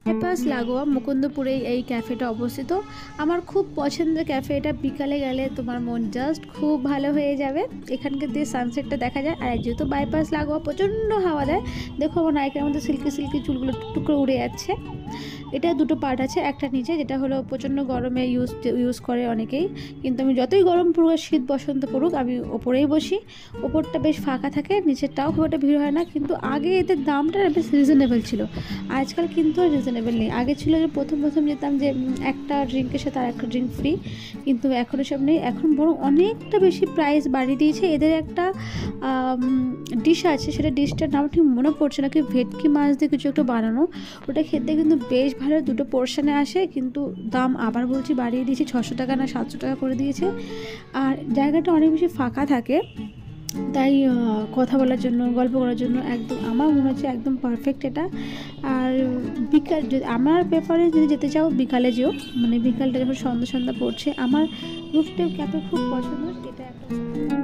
Bypass লাগোয়া মুকুন্দপুরেই এই ক্যাফেটা অবস্থিত। আমার খুব পছন্দের ক্যাফে এটা। বিকালে গেলে তোমার মন জাস্ট খুব ভালো হয়ে যাবে। এখানকার দিয়ে সানসেটটা দেখা যায়। আর যেহেতু বাইপাস লাগোয়া প্রচণ্ড হাওয়া দেয়, দেখো আমার নায়িকার মধ্যে সিল্কি সিল্কি চুলগুলো টুকরো উড়ে যাচ্ছে। এটা দুটো পার্ট আছে, একটা নিচে যেটা হলো প্রচণ্ড গরমে ইউজ করে অনেকেই, কিন্তু আমি যতই গরম পড়ুক শীত বসন্ত পড়ুক আমি ওপরেই বসি। ওপরটা বেশ ফাঁকা থাকে, নিচেরটাও খুব একটা ভিড় হয় না। কিন্তু আগে এদের দামটা বেশ রিজনেবল ছিল, আজকাল কিন্তু আর রিজনেবল নেই। আগে ছিল যে প্রথম যেতাম যে একটা ড্রিঙ্কের সাথে আর একটা ড্রিঙ্ক ফ্রি, কিন্তু এখন সব নেই। এখন বরং অনেকটা বেশি প্রাইস বাড়িয়ে দিয়েছে। এদের একটা ডিশ আছে, সেটা ডিশটার নাম ঠিক মনে পড়ছে না, কি ভেটকি মাছ দিয়ে কিছু একটা বানানো। ওটা খেতে কিন্তু বেশ ভালো, দুটো পোর্শনে আসে, কিন্তু দাম আবার বলছি বাড়িয়ে দিয়েছে, 600 টাকা না 700 টাকা করে দিয়েছে। আর জায়গাটা অনেক বেশি ফাঁকা থাকে, তাই কথা বলার জন্য গল্প করার জন্য একদম আমার মনে হচ্ছে একদম পারফেক্ট এটা। আর বিকাল যদি আমার প্রেফারেন্স যদি যেতে চাও বিকালে যেও, মানে বিকালটা যখন সন্ধ্যা পড়ছে। আমার রুফটপ ক্যাফে খুব পছন্দ, এটা একটা।